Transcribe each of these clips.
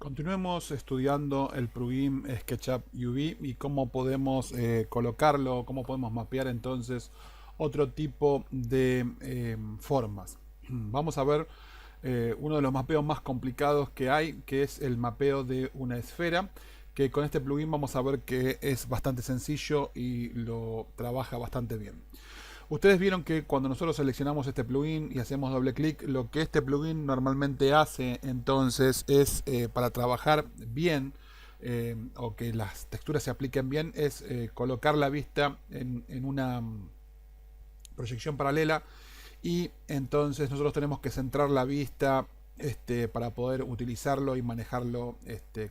Continuemos estudiando el plugin SketchUp UV y cómo podemos colocarlo, cómo podemos mapear entonces otro tipo de formas. Vamos a ver uno de los mapeos más complicados que hay, que es el mapeo de una esfera, que con este plugin vamos a ver que es bastante sencillo y lo trabaja bastante bien. Ustedes vieron que cuando nosotros seleccionamos este plugin y hacemos doble clic, lo que este plugin normalmente hace entonces es para trabajar bien o que las texturas se apliquen bien, es colocar la vista en una proyección paralela y entonces nosotros tenemos que centrar la vista para poder utilizarlo y manejarlo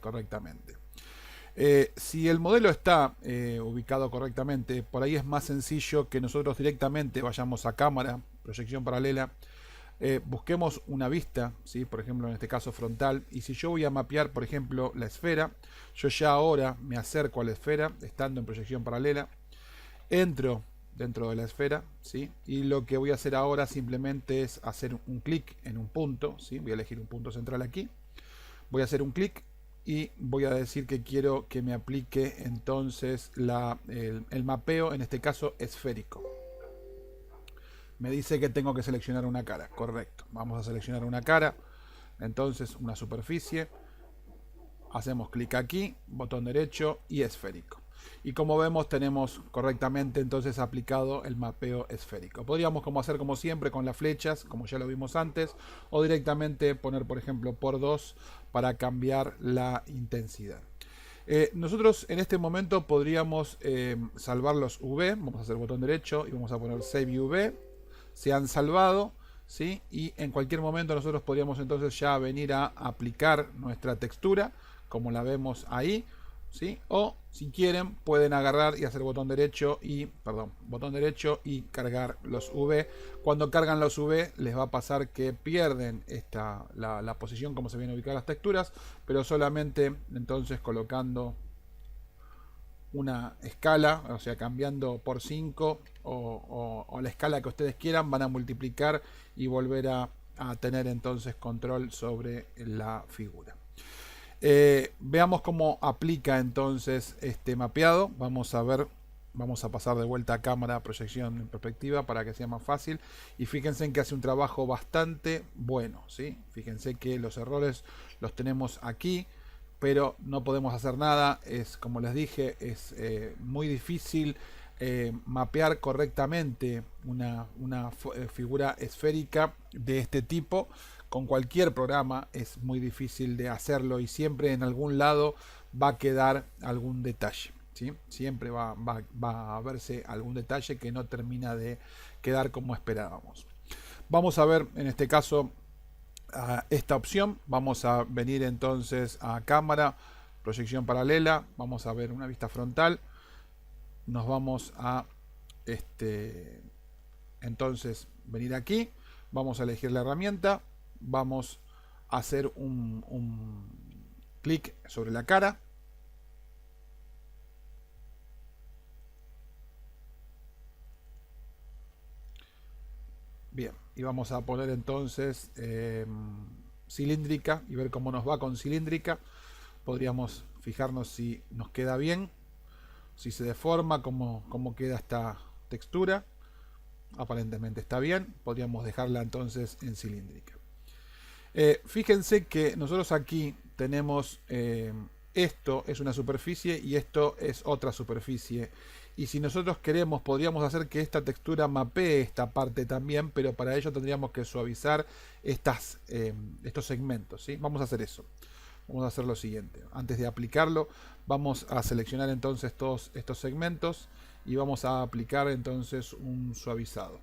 correctamente. Si el modelo está ubicado correctamente, por ahí es más sencillo que nosotros directamente vayamos a cámara, proyección paralela, busquemos una vista, ¿sí? Por ejemplo en este caso frontal, y si yo voy a mapear por ejemplo la esfera, yo ya ahora me acerco a la esfera estando en proyección paralela, entro dentro de la esfera, ¿sí? Y lo que voy a hacer ahora simplemente es hacer un clic en un punto, ¿sí? Voy a elegir un punto central aquí, voy a hacer un clic y voy a decir que quiero que me aplique entonces el mapeo, en este caso esférico. Me dice que tengo que seleccionar una cara, correcto. Vamos a seleccionar una cara, entonces una superficie, hacemos clic aquí, botón derecho y esférico. Y como vemos tenemos correctamente entonces aplicado el mapeo esférico. Podríamos hacer como siempre con las flechas, como ya lo vimos antes, o directamente poner por ejemplo por 2 para cambiar la intensidad. Nosotros en este momento podríamos salvar los V, vamos a hacer botón derecho y vamos a poner Save UV, se han salvado, ¿sí? Y en cualquier momento nosotros podríamos entonces ya venir a aplicar nuestra textura, como la vemos ahí, ¿sí? O si quieren pueden agarrar y hacer botón derecho y cargar los V. Cuando cargan los V les va a pasar que pierden la posición como se vienen ubicadas las texturas, pero solamente entonces colocando una escala, o sea, cambiando por 5 o la escala que ustedes quieran, van a multiplicar y volver a tener entonces control sobre la figura. Veamos cómo aplica entonces este mapeado. Vamos a ver, vamos a pasar de vuelta a cámara, proyección en perspectiva para que sea más fácil. Y fíjense en que hace un trabajo bastante bueno, ¿sí? Fíjense que los errores los tenemos aquí, pero no podemos hacer nada. Es, como les dije, es muy difícil mapear correctamente una figura esférica de este tipo. Con cualquier programa es muy difícil de hacerlo y siempre en algún lado va a quedar algún detalle, ¿sí? Siempre va a verse algún detalle que no termina de quedar como esperábamos. Vamos a ver en este caso esta opción. Vamos a venir entonces a cámara, proyección paralela, vamos a ver una vista frontal, nos vamos a entonces venir aquí, vamos a elegir la herramienta, vamos a hacer un clic sobre la cara, bien, y vamos a poner entonces cilíndrica y ver cómo nos va con cilíndrica. Podríamos fijarnos si nos queda bien, si se deforma, cómo queda esta textura. Aparentemente está bien, podríamos dejarla entonces en cilíndrica. Fíjense que nosotros aquí tenemos esto es una superficie y esto es otra superficie, y si nosotros queremos podríamos hacer que esta textura mapee esta parte también, pero para ello tendríamos que suavizar estos segmentos, ¿sí? Vamos a hacer eso. Vamos a hacer lo siguiente: antes de aplicarlo vamos a seleccionar entonces todos estos segmentos y vamos a aplicar entonces un suavizado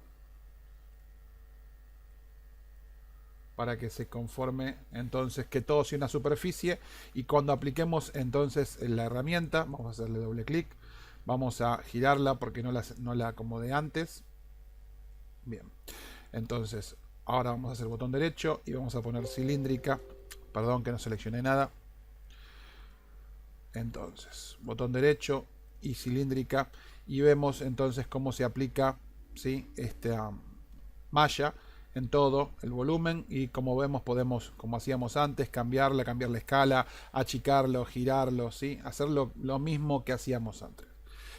para que se conforme entonces que todo sea una superficie. Y cuando apliquemos entonces la herramienta, vamos a hacerle doble clic, vamos a girarla porque no la acomodé antes. Bien, entonces ahora vamos a hacer botón derecho y vamos a poner cilíndrica. Perdón que no seleccioné nada. Entonces botón derecho y cilíndrica, y vemos entonces cómo se aplica, ¿sí? Esta malla en todo el volumen, y como vemos podemos, como hacíamos antes, cambiar la escala, achicarlo, girarlo, ¿sí? Hacerlo lo mismo que hacíamos antes.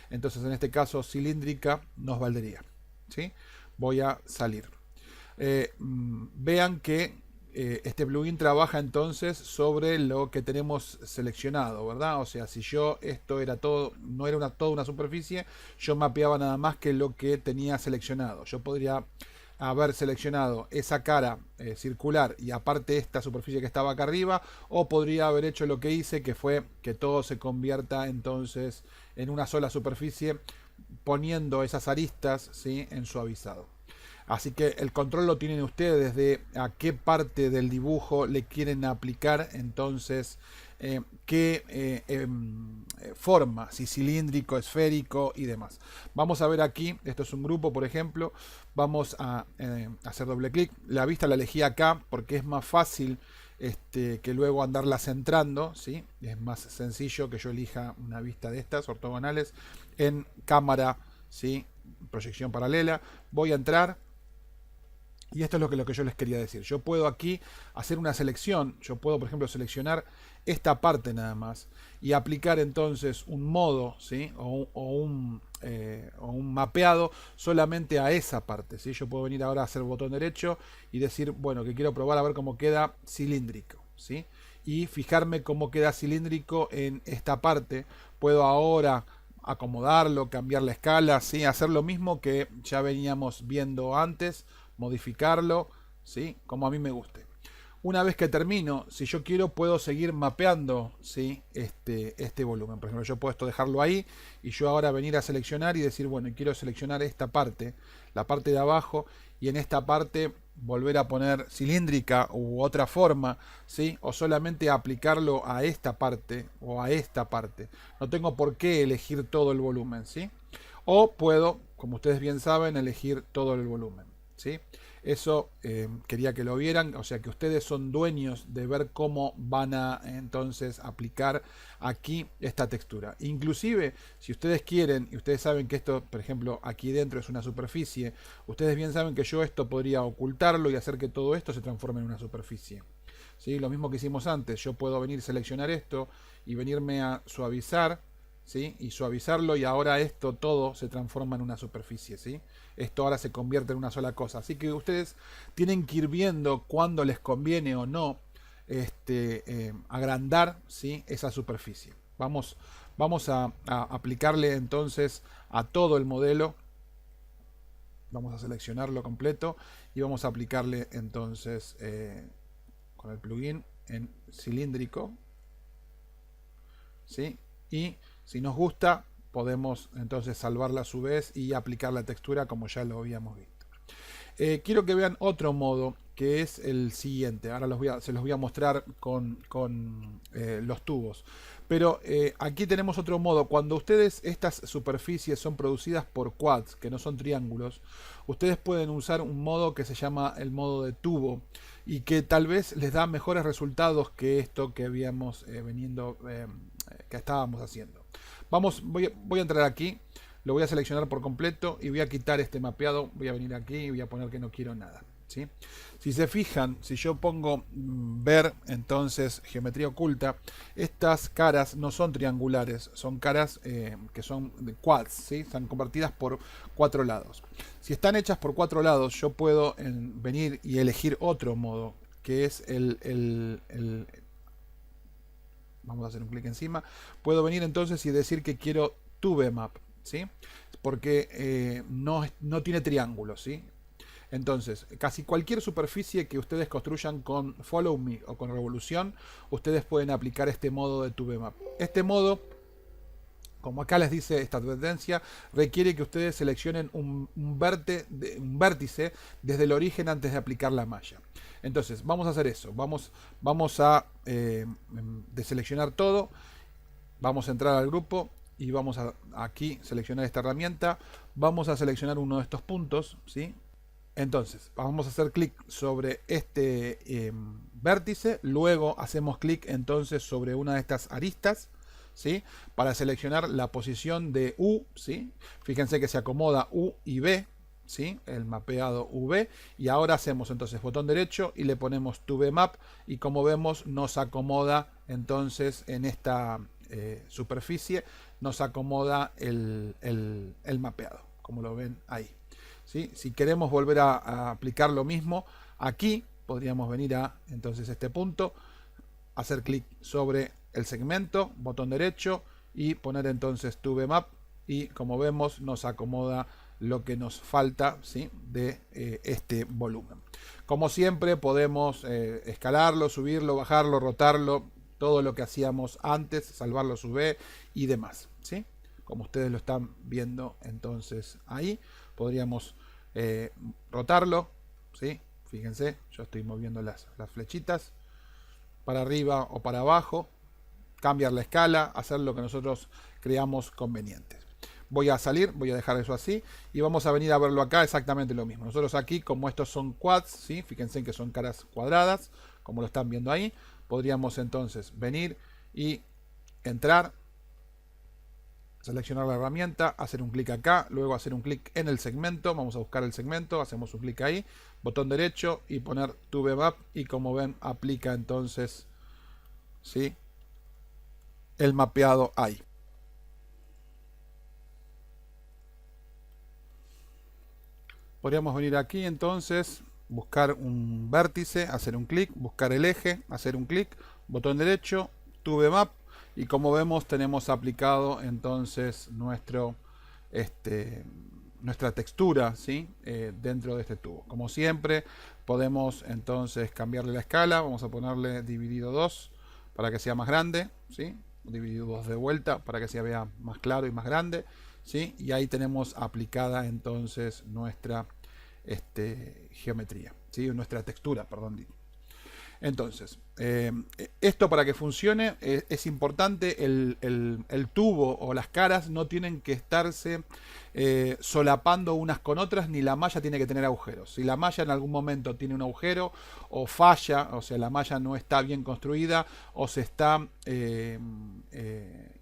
Entonces en este caso cilíndrica nos valdría, ¿sí? Voy a salir. Vean que este plugin trabaja entonces sobre lo que tenemos seleccionado, ¿verdad? O sea, si yo esto era todo, no era toda una superficie, yo mapeaba nada más que lo que tenía seleccionado. Yo podría haber seleccionado esa cara circular y aparte esta superficie que estaba acá arriba, o podría haber hecho lo que hice, que fue que todo se convierta entonces en una sola superficie, poniendo esas aristas, ¿sí?, en suavizado. Así que el control lo tienen ustedes de a qué parte del dibujo le quieren aplicar entonces qué forma, si cilíndrico, esférico y demás. Vamos a ver aquí, esto es un grupo por ejemplo, vamos a hacer doble clic. La vista la elegí acá porque es más fácil que luego andarla centrando, ¿sí? Es más sencillo que yo elija una vista de estas ortogonales en cámara, ¿sí?, proyección paralela. Voy a entrar. Y esto es lo que yo les quería decir. Yo puedo aquí hacer una selección. Yo puedo, por ejemplo, seleccionar esta parte nada más y aplicar entonces un modo, ¿sí?, o un mapeado solamente a esa parte, ¿sí? Yo puedo venir ahora a hacer botón derecho y decir, bueno, que quiero probar a ver cómo queda cilíndrico, ¿sí? Y fijarme cómo queda cilíndrico en esta parte. Puedo ahora acomodarlo, cambiar la escala, ¿sí?, hacer lo mismo que ya veníamos viendo antes, modificarlo, ¿sí?, como a mí me guste. Una vez que termino, si yo quiero, puedo seguir mapeando, ¿sí?, este volumen. Por ejemplo, yo puedo dejarlo ahí y yo ahora venir a seleccionar y decir, bueno, quiero seleccionar esta parte, la parte de abajo, y en esta parte volver a poner cilíndrica u otra forma, ¿sí?, o solamente aplicarlo a esta parte o a esta parte. No tengo por qué elegir todo el volumen, ¿sí? O puedo, como ustedes bien saben, elegir todo el volumen, ¿sí? Eso quería que lo vieran, o sea que ustedes son dueños de ver cómo van a entonces aplicar aquí esta textura. Inclusive si ustedes quieren, y ustedes saben que esto, por ejemplo, aquí dentro es una superficie, ustedes bien saben que yo esto podría ocultarlo y hacer que todo esto se transforme en una superficie, ¿sí? Lo mismo que hicimos antes, yo puedo venir a seleccionar esto y venirme a suavizar, ¿sí?, y suavizarlo, y ahora esto todo se transforma en una superficie, ¿sí? Esto ahora se convierte en una sola cosa. Así que ustedes tienen que ir viendo cuándo les conviene o no agrandar, ¿sí?, esa superficie. Vamos a aplicarle entonces a todo el modelo. Vamos a seleccionarlo completo y vamos a aplicarle entonces con el plugin en cilíndrico, ¿sí? Y si nos gusta, podemos entonces salvarla a su vez y aplicar la textura como ya lo habíamos visto. Quiero que vean otro modo, que es el siguiente. Ahora se los voy a mostrar con los tubos. Pero aquí tenemos otro modo. Cuando ustedes, estas superficies son producidas por quads, que no son triángulos, ustedes pueden usar un modo que se llama el modo de tubo, y que tal vez les da mejores resultados que esto que habíamos que estábamos haciendo. Voy a entrar aquí, lo voy a seleccionar por completo y voy a quitar este mapeado. Voy a venir aquí y voy a poner que no quiero nada, ¿sí? Si se fijan, si yo pongo ver entonces geometría oculta, estas caras no son triangulares, son caras que son de quads, ¿sí? Están convertidas por 4 lados. Si están hechas por 4 lados, yo puedo venir y elegir otro modo, que es vamos a hacer un clic encima. Puedo venir entonces y decir que quiero tube map, ¿sí? Porque no tiene triángulos, ¿sí? Entonces, casi cualquier superficie que ustedes construyan con Follow Me o con Revolución, ustedes pueden aplicar este modo de tube map. Este modo, como acá les dice esta advertencia, requiere que ustedes seleccionen un vértice desde el origen antes de aplicar la malla. Entonces, vamos a hacer eso. Vamos a deseleccionar todo. Vamos a entrar al grupo y vamos a aquí seleccionar esta herramienta. Vamos a seleccionar uno de estos puntos, ¿sí? Entonces, vamos a hacer clic sobre este vértice. Luego hacemos clic entonces sobre una de estas aristas, ¿sí?, para seleccionar la posición de U, ¿sí? Fíjense que se acomoda U y B, ¿sí? El mapeado V, y ahora hacemos entonces botón derecho y le ponemos to VMap, y como vemos nos acomoda entonces en esta superficie, nos acomoda el mapeado, como lo ven ahí, ¿sí? Si queremos volver a aplicar lo mismo aquí, podríamos venir a entonces este punto, hacer clic sobre el segmento, botón derecho y poner entonces to VMap, y como vemos nos acomoda lo que nos falta, ¿sí? De este volumen. Como siempre podemos escalarlo, subirlo, bajarlo, rotarlo, todo lo que hacíamos antes, salvarlo, subir y demás, ¿sí? Como ustedes lo están viendo entonces ahí, podríamos rotarlo, ¿sí? Fíjense, yo estoy moviendo las flechitas para arriba o para abajo, cambiar la escala, hacer lo que nosotros creamos conveniente. Voy a salir, voy a dejar eso así y vamos a venir a verlo acá exactamente lo mismo. Nosotros aquí, como estos son quads, ¿sí? Fíjense que son caras cuadradas, como lo están viendo ahí, podríamos entonces venir y entrar, seleccionar la herramienta, hacer un clic acá, luego hacer un clic en el segmento, vamos a buscar el segmento, hacemos un clic ahí, botón derecho y poner to VMap, y como ven aplica entonces, ¿sí? El mapeado ahí. Podríamos venir aquí entonces, buscar un vértice, hacer un clic, buscar el eje, hacer un clic, botón derecho, to VMap, y como vemos tenemos aplicado entonces nuestra textura, ¿sí? Dentro de este tubo. Como siempre podemos entonces cambiarle la escala, vamos a ponerle dividido 2 para que sea más grande, ¿sí? Dividido 2 de vuelta para que se vea más claro y más grande, ¿sí? Y ahí tenemos aplicada entonces nuestra geometría, ¿sí? Nuestra textura, perdón. Entonces, esto para que funcione es importante, el tubo o las caras no tienen que estarse solapando unas con otras, ni la malla tiene que tener agujeros. Si la malla en algún momento tiene un agujero o falla, o sea, la malla no está bien construida o se está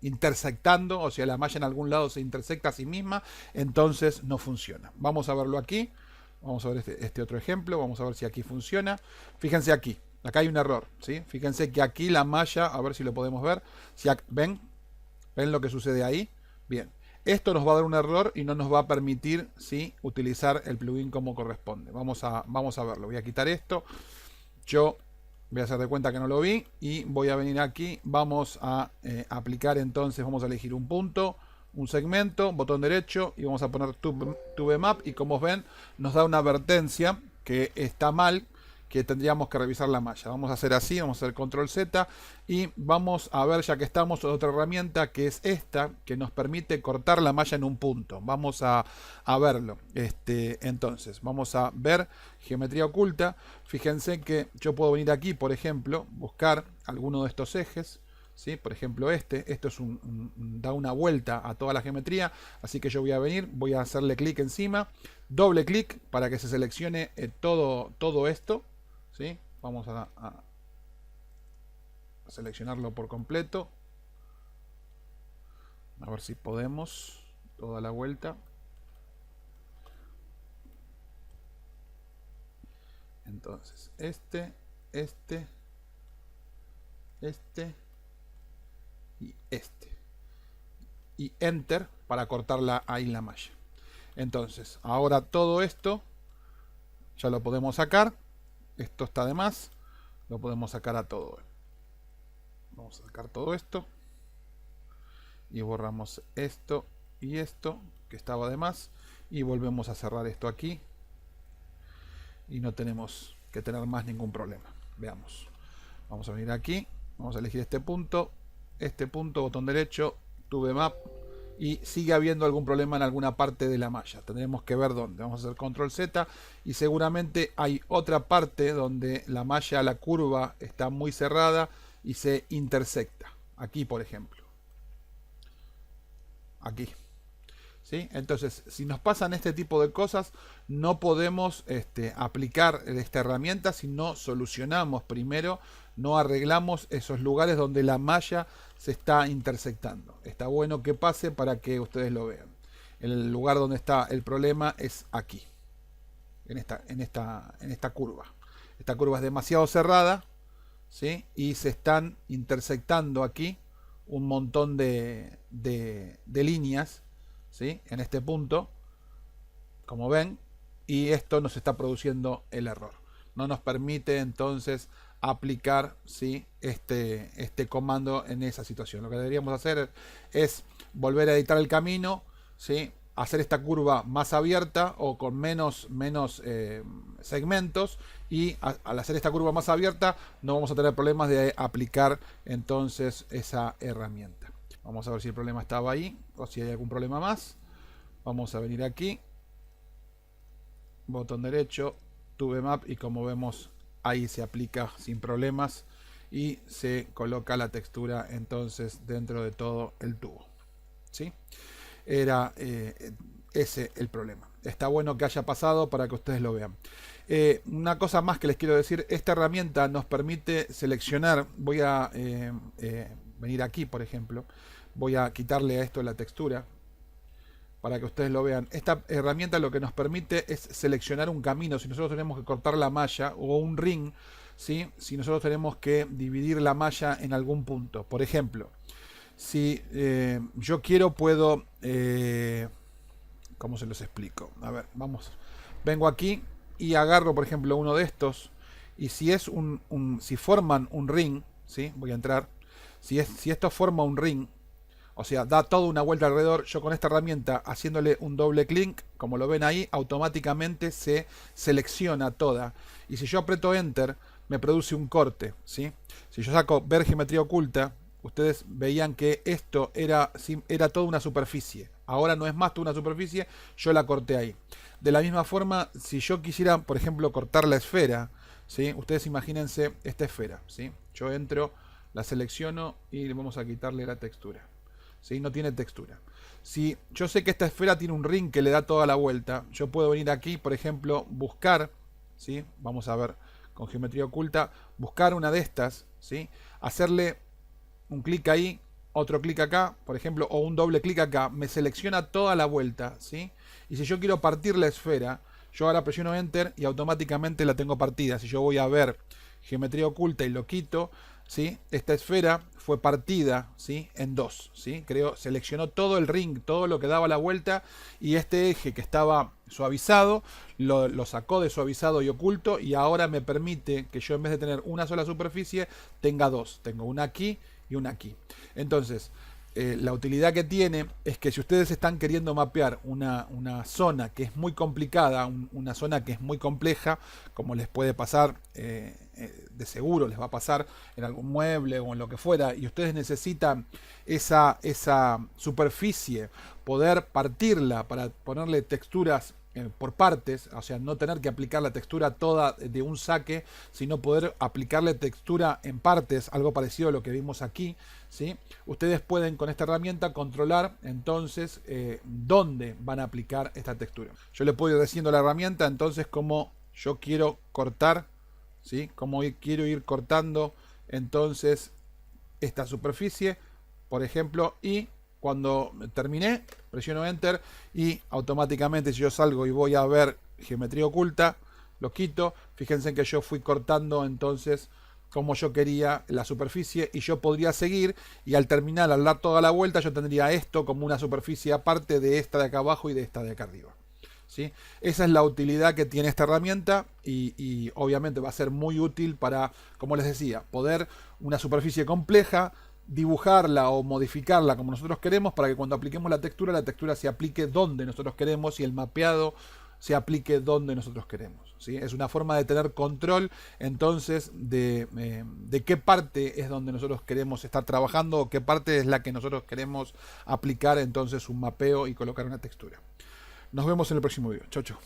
intersectando, o sea, la malla en algún lado se intersecta a sí misma, entonces no funciona. Vamos a verlo aquí. Vamos a ver este otro ejemplo, vamos a ver si aquí funciona. Fíjense aquí, acá hay un error, ¿sí? Fíjense que aquí la malla, a ver si lo podemos ver, si ¿ven? ¿Ven lo que sucede ahí? Bien, esto nos va a dar un error y no nos va a permitir, ¿sí? Utilizar el plugin como corresponde. Vamos a verlo, voy a quitar esto, yo voy a hacer de cuenta que no lo vi y voy a venir aquí, vamos a aplicar entonces, vamos a elegir un punto, un segmento, botón derecho y vamos a poner to VMap, y como ven nos da una advertencia que está mal, que tendríamos que revisar la malla. Vamos a hacer así, vamos a hacer control Z y vamos a ver, ya que estamos, otra herramienta que es esta, que nos permite cortar la malla en un punto. Vamos a verlo. Entonces vamos a ver geometría oculta. Fíjense que yo puedo venir aquí, por ejemplo, buscar alguno de estos ejes, ¿sí? Por ejemplo esto es da una vuelta a toda la geometría, así que yo voy a venir, voy a hacerle clic encima, doble clic para que se seleccione todo esto, ¿sí? Vamos a seleccionarlo por completo, a ver si podemos, toda la vuelta. Entonces este y y enter para cortarla ahí la malla. Entonces ahora todo esto ya lo podemos sacar, esto está de más, lo podemos sacar a todo. Vamos a sacar todo esto y borramos esto y esto que estaba de más y volvemos a cerrar esto aquí y no tenemos que tener más ningún problema. Veamos, vamos a venir aquí, vamos a elegir este punto, botón derecho, to VMap, y sigue habiendo algún problema en alguna parte de la malla. Tendremos que ver dónde. Vamos a hacer control Z y seguramente hay otra parte donde la malla, la curva está muy cerrada y se intersecta. Aquí, por ejemplo. Aquí. ¿Sí? Entonces, si nos pasan este tipo de cosas, no podemos aplicar esta herramienta si no solucionamos primero, no arreglamos esos lugares donde la malla se está intersectando. Está bueno que pase para que ustedes lo vean. El lugar donde está el problema es aquí. en esta curva. Esta curva es demasiado cerrada, ¿sí? Y se están intersectando aquí un montón de líneas, ¿sí? En este punto, como ven, y esto nos está produciendo el error. No nos permite entonces aplicar, ¿sí? este comando en esa situación. Lo que deberíamos hacer es volver a editar el camino, ¿sí? Hacer esta curva más abierta o con menos segmentos, y al hacer esta curva más abierta no vamos a tener problemas de aplicar entonces esa herramienta. Vamos a ver si el problema estaba ahí o si hay algún problema más. Vamos a venir aquí, botón derecho, Tube Map, y como vemos ahí se aplica sin problemas y se coloca la textura entonces dentro de todo el tubo, ¿sí? Era ese el problema. Está bueno que haya pasado para que ustedes lo vean. Una cosa más que les quiero decir: esta herramienta nos permite seleccionar. Voy a venir aquí, por ejemplo, voy a quitarle a esto la textura para que ustedes lo vean. Esta herramienta lo que nos permite es seleccionar un camino. Si nosotros tenemos que cortar la malla o un ring, ¿sí? Si nosotros tenemos que dividir la malla en algún punto, por ejemplo, si yo quiero, puedo ¿cómo se los explico? A ver, vamos. Vengo aquí y agarro, por ejemplo, uno de estos, y si es si forman un ring, ¿sí? Voy a entrar. Si esto forma un ring, o sea, da toda una vuelta alrededor, yo con esta herramienta, haciéndole un doble clic, como lo ven ahí, automáticamente se selecciona toda. Y si yo aprieto Enter, me produce un corte, ¿sí? Si yo saco ver geometría oculta, ustedes veían que esto era toda una superficie. Ahora no es más toda una superficie, yo la corté ahí. De la misma forma, si yo quisiera, por ejemplo, cortar la esfera, ¿sí? Ustedes imagínense esta esfera, ¿sí? Yo entro, la selecciono y vamos a quitarle la textura, ¿sí? No tiene textura. Si yo sé que esta esfera tiene un ring que le da toda la vuelta, yo puedo venir aquí, por ejemplo, buscar, ¿sí? Vamos a ver con geometría oculta, buscar una de estas, ¿sí? Hacerle un clic ahí, otro clic acá, por ejemplo, o un doble clic acá, me selecciona toda la vuelta, ¿sí? Y si yo quiero partir la esfera, yo ahora presiono Enter y automáticamente la tengo partida. Si yo voy a ver geometría oculta y lo quito, ¿sí? Esta esfera fue partida, ¿sí? En dos, ¿sí? Seleccionó todo el ring, todo lo que daba la vuelta, y este eje que estaba suavizado lo sacó de suavizado y oculto, y ahora me permite que yo, en vez de tener una sola superficie, tenga dos. Tengo una aquí y una aquí. Entonces, la utilidad que tiene es que si ustedes están queriendo mapear una zona que es muy complicada, una zona que es muy compleja, como les puede pasar, de seguro les va a pasar en algún mueble o en lo que fuera, y ustedes necesitan esa superficie, poder partirla para ponerle texturas por partes, o sea, no tener que aplicar la textura toda de un saque, sino poder aplicarle textura en partes, algo parecido a lo que vimos aquí, ¿sí? Ustedes pueden con esta herramienta controlar entonces dónde van a aplicar esta textura. Yo le puedo ir diciendo a la herramienta entonces cómo yo quiero cortar, ¿sí? Cómo quiero ir cortando entonces esta superficie, por ejemplo, y cuando terminé, presiono Enter y automáticamente, si yo salgo y voy a ver geometría oculta, lo quito. Fíjense que yo fui cortando entonces como yo quería la superficie, y yo podría seguir, y al terminar, al dar toda la vuelta, yo tendría esto como una superficie aparte de esta de acá abajo y de esta de acá arriba, ¿sí? Esa es la utilidad que tiene esta herramienta, y obviamente va a ser muy útil para, como les decía, poder una superficie compleja, dibujarla o modificarla como nosotros queremos, para que cuando apliquemos la textura se aplique donde nosotros queremos, y el mapeado se aplique donde nosotros queremos, ¿sí? Es una forma de tener control entonces de qué parte es donde nosotros queremos estar trabajando, o qué parte es la que nosotros queremos aplicar entonces un mapeo y colocar una textura. Nos vemos en el próximo video. Chau, chau.